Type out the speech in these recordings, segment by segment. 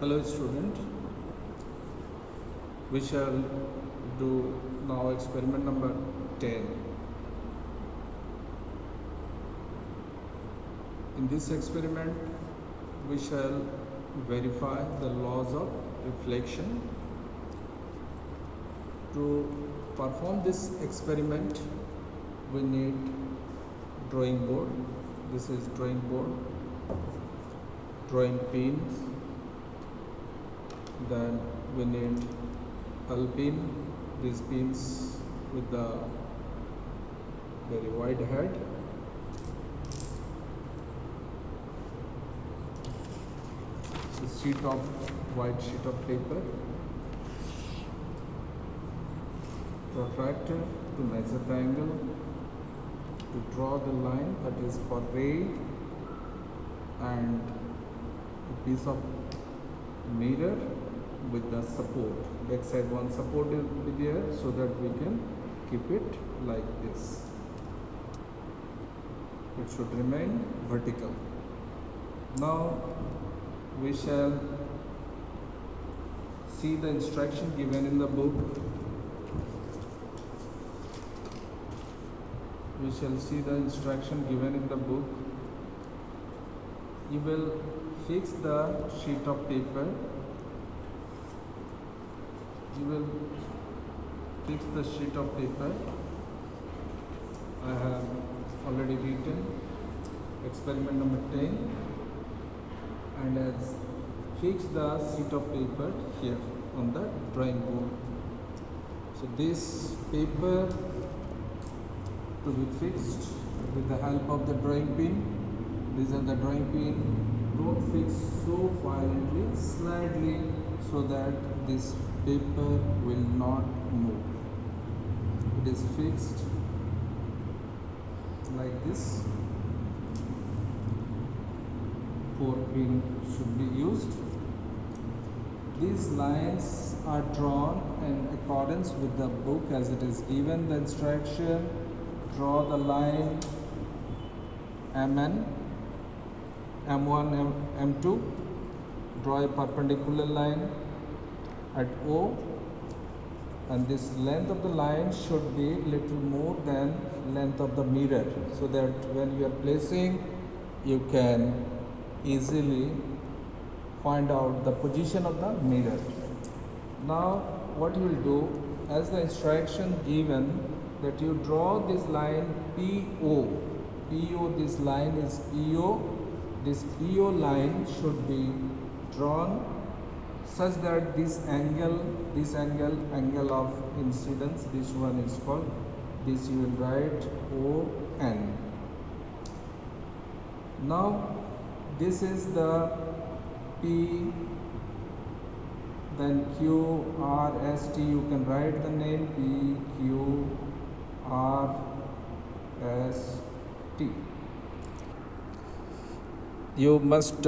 Hello student, we shall do now experiment number 10. In this experiment we shall verify the laws of reflection. To perform this experiment we need drawing board. This is drawing board, drawing pins, then we need L pin, these pins with the very wide head, a sheet of white sheet of paper, protractor to measure the angle, to draw the line that is for ray, and a piece of mirror with the support. Backside one support will be there so that we can keep it like this. It should remain vertical. Now we shall see the instruction given in the book. We shall see the instruction given in the book. You will fix the sheet of paper. You will fix the sheet of paper. I have already written experiment number 10 and has fixed the sheet of paper here on the drawing board. So this paper to be fixed with the help of the drawing pin. These are the drawing pin. Don't fix so violently, slightly, so that this paper will not move. It is fixed like this. 4 pin should be used. These lines are drawn in accordance with the book as it is given the instruction. Draw the line MN, M1, M2. Draw a perpendicular line at O, and this length of the line should be little more than length of the mirror, so that when you are placing you can easily find out the position of the mirror. Now what you will do, as the instruction given, that you draw this line PO. PO, this line is PO. This PO line should be drawn such that this angle of incidence, this one is called, this you will write ON. Now this is the P, then Q, R, S, T. You can write the name P, Q, R, S, T. You must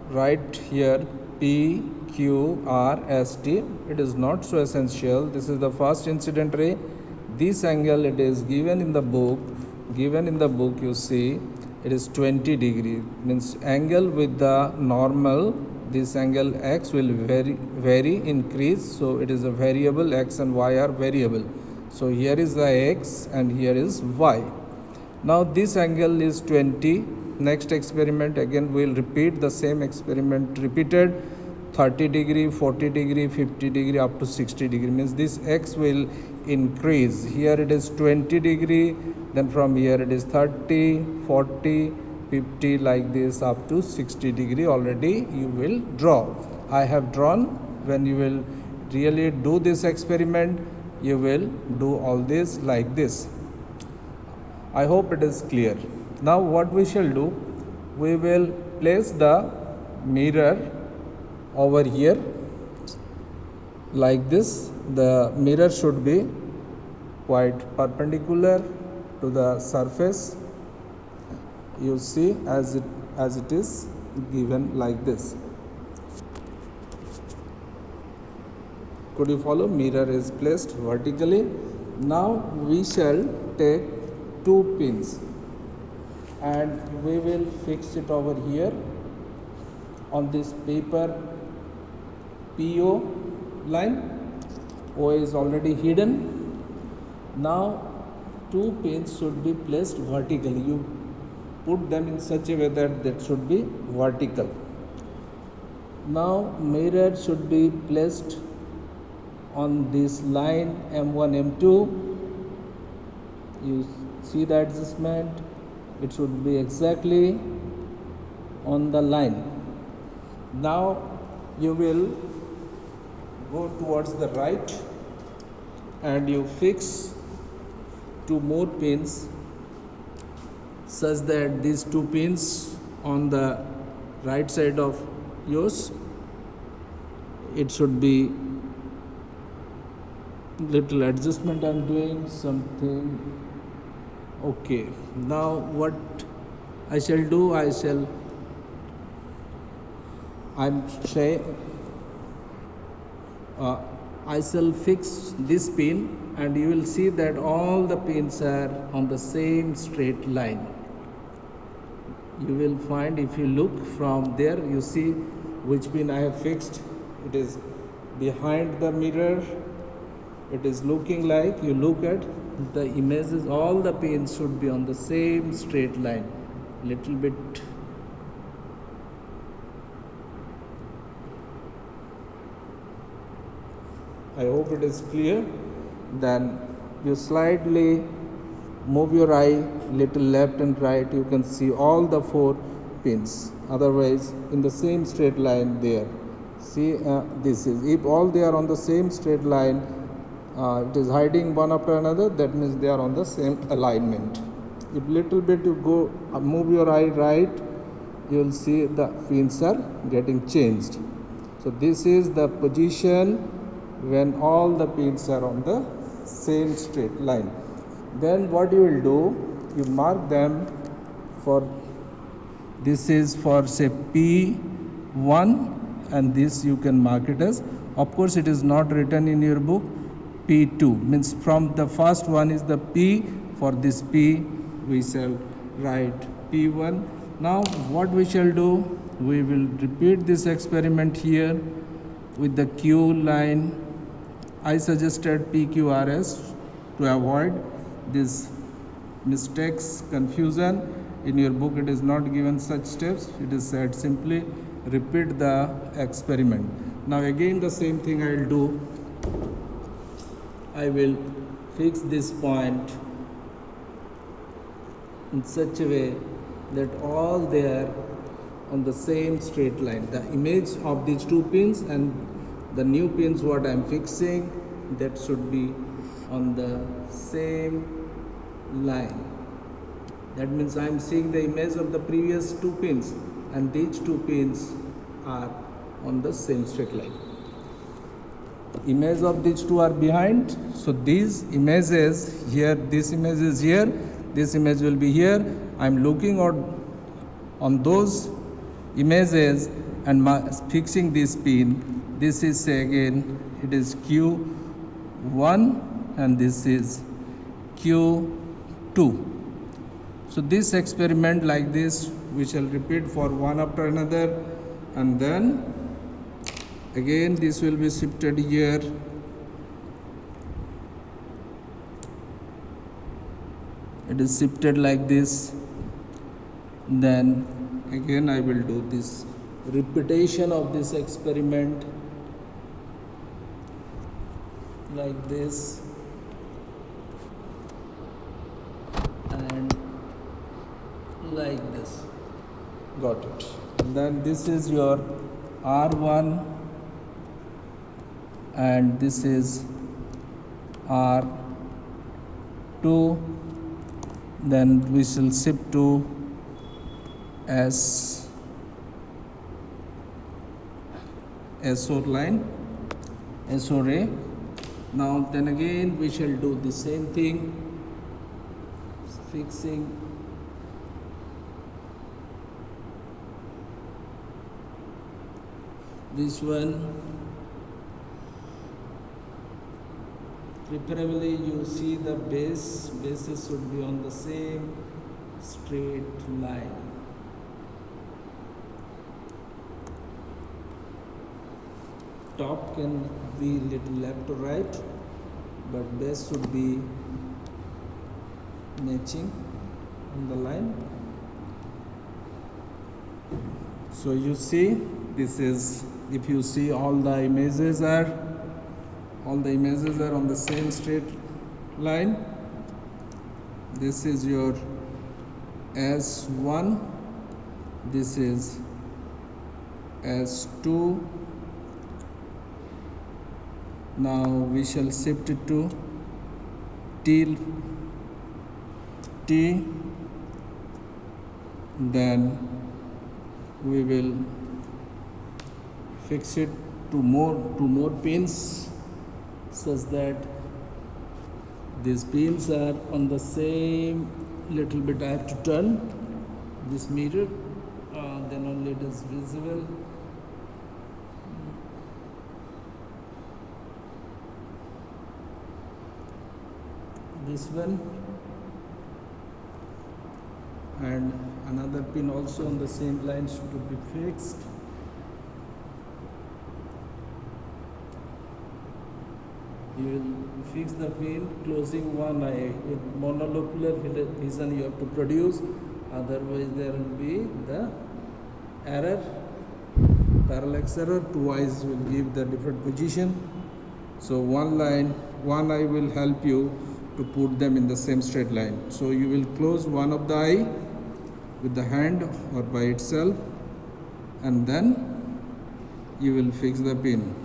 write here P, Q, R, S, T. It is not so essential. This is the first incident ray. This angle, it is given in the book. Given in the book, you see, it is 20 degree. Means angle with the normal, this angle X will vary, increase. So it is a variable. X and Y are variable. So here is the X and here is Y. Now this angle is 20. Next experiment, again we will repeat the same experiment repeated. 30 degree, 40 degree, 50 degree, up to 60 degree. Means this X will increase. Here it is 20 degree, then from here it is 30, 40, 50, like this up to 60 degree. Already you will draw. I have drawn. When you will really do this experiment, you will do all this like this. I hope it is clear. Now what we shall do, we will place the mirror over here like this. The mirror should be quite perpendicular to the surface. You see, as it is given like this. Could you follow? Mirror is placed vertically. Now we shall take 2 pins and we will fix it over here on this paper PO line. O is already hidden. Now two pins should be placed vertically. You put them in such a way that that should be vertical. Now mirror should be placed on this line M1 M2. You see the adjustment, it should be exactly on the line. Now you will go towards the right and you fix two more pins such that these two pins on the right side of yours, it should be little adjustment I'm doing something. Okay, now what I shall do, I shall fix this pin and you will see that all the pins are on the same straight line. You will find, if you look from there, you see which pin I have fixed. It is behind the mirror. It is looking like, you look at the images, all the pins should be on the same straight line. Little bit I hope it is clear. Then you slightly move your eye little left and right, you can see all the four pins, otherwise in the same straight line there. See, this is, if all they are on the same straight line, it is hiding one after another, that means they are on the same alignment. If little bit you go move your eye right, you will see the pins are getting changed. So this is the position when all the pins are on the same straight line. Then what you will do, you mark them for, this is for say P1 and this you can mark it as, of course it is not written in your book, P2 means from the first one is the P, for this P we shall write P1. Now what we shall do, we will repeat this experiment here with the Q line. I suggested PQRS to avoid this mistakes, confusion. In your book it is not given such steps, it is said simply repeat the experiment. Now again the same thing I will do. I will fix this point in such a way that all they are on the same straight line. The image of these two pins and the new pins what I am fixing, that should be on the same line. That means I am seeing the image of the previous two pins and these two pins are on the same straight line. Image of these two are behind, so these images here, this image is here, this image will be here. I am looking on those images and fixing this pin. This is, say again, it is Q1 and this is Q2. So this experiment like this we shall repeat for one after another, and then again this will be shifted here. It is shifted like this. Then again I will do this repetition of this experiment like this and like this. Got it. And then this is your R1 and this is R2. Then we shall shift to SO line, SO ray. Now then again we shall do the same thing, fixing this one. Preferably you see the bases should be on the same straight line. top can be little left or right, but base should be matching on the line. So you see, this is, if you see, all the images are on the same straight line. This is your S1, this is S2. Now we shall shift it to T, then we will fix it to more pins, such that these pins are on the same. Little bit I have to turn this mirror, then only it is visible. This one, and another pin also on the same line should be fixed. You will fix the pin closing one eye. With monocular vision you have to produce, otherwise there will be the error, parallax error. Two eyes will give the different position. So one eye will help you to put them in the same straight line. So you will close one of the eye with the hand or by itself, and then you will fix the pin.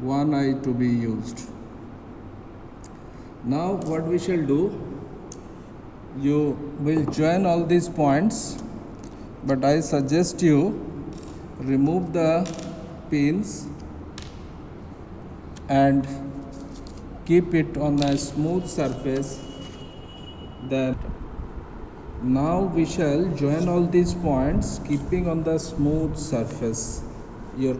One eye to be used. Now what we shall do, you will join all these points, but I suggest you remove the pins and keep it on a smooth surface. Then now we shall join all these points keeping on the smooth surface. Your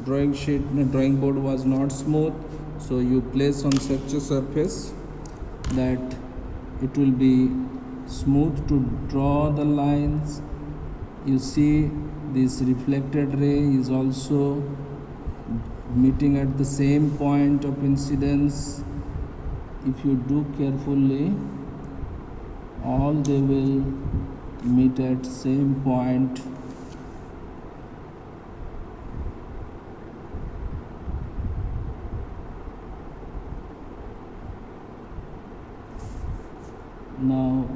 drawing board was not smooth, so you place on such a surface that it will be smooth to draw the lines. You see, this reflected ray is also meeting at the same point of incidence. If you do carefully, all they will meet at same point. Now,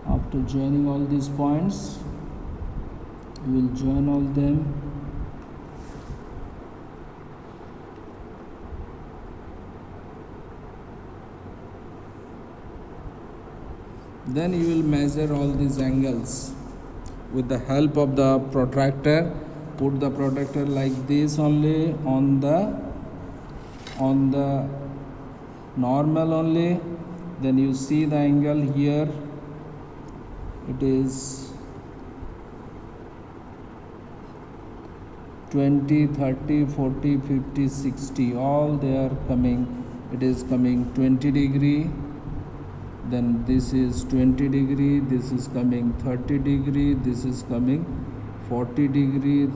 after joining all these points, we will join all them. Then you will measure all these angles with the help of the protractor. Put the protractor like this only on the normal only. Then you see the angle here. It is 20, 30, 40, 50, 60. All they are coming. It is coming 20 degree. Then this is 20 degree, this is coming 30 degree, this is coming 40 degree,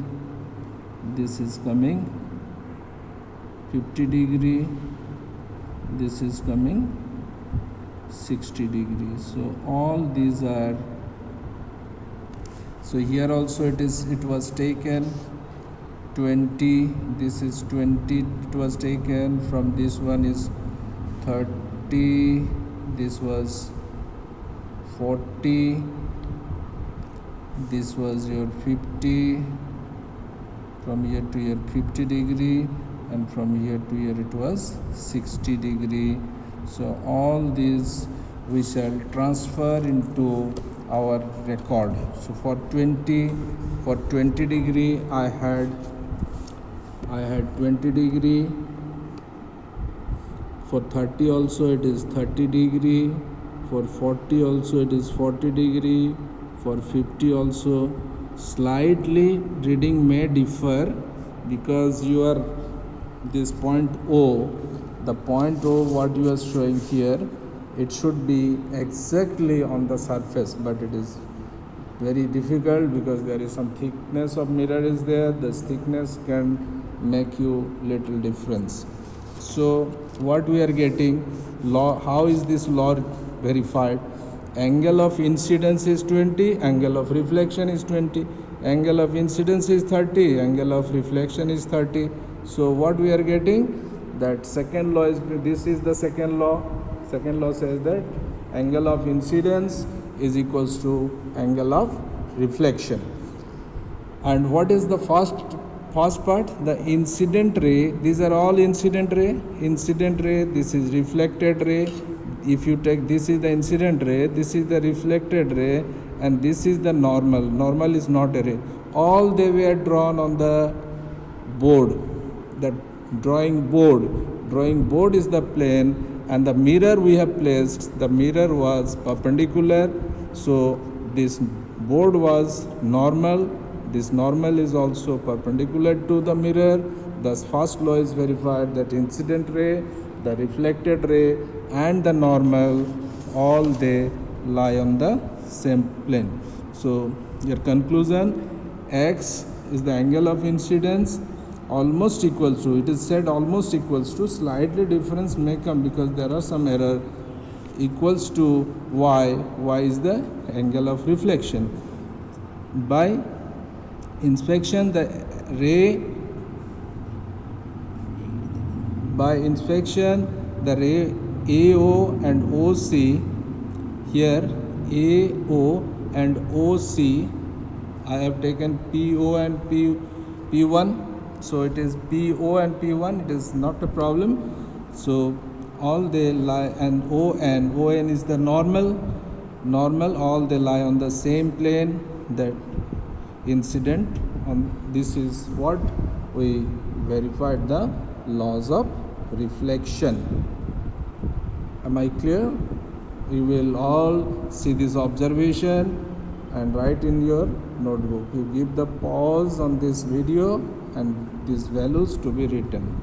this is coming 50 degree, this is coming 60 degrees. So all these are, so here also it was taken 20, this is 20, it was taken from this one is 30, this was 40, this was your 50, from here to here 50 degree, and from here to here it was 60 degree. So all these we shall transfer into our record. So for 20 degree I had 20 degree. For 30 also it is 30 degree. For 40 also it is 40 degree. For 50 also. Slightly reading may differ because you are this point O, the point O what you are showing here, it should be exactly on the surface, but it is very difficult because there is some thickness of mirror is there. This thickness can make you little difference. So what we are getting, law, how is this law verified? Angle of incidence is 20, angle of reflection is 20, angle of incidence is 30, angle of reflection is 30. So what we are getting, that second law is, this is the second law. Second law says that angle of incidence is equals to angle of reflection. And what is the first part? The incident ray. These are all incident ray. Incident ray, this is reflected ray. If you take, this is the incident ray, this is the reflected ray, and this is the normal. Normal is not a ray. All they were drawn on the board. The drawing board is the plane, and the mirror we have placed, the mirror was perpendicular. So this board was normal. This normal is also perpendicular to the mirror. Thus first law is verified, that incident ray, the reflected ray, and the normal, all they lie on the same plane. So your conclusion, x is the angle of incidence, almost equals to, it is said almost equals to, slightly difference may come because there are some error, equals to y is the angle of reflection. By inspection, the ray, by inspection, the ray AO and OC, here AO and OC, I have taken PO and P1, so it is PO and P1, it is not a problem. So all they lie, and ON is the normal, all they lie on the same plane, that incident on. This is what we verified, the laws of reflection. Am I clear? You will all see this observation and write in your notebook. You give the pause on this video and these values to be written.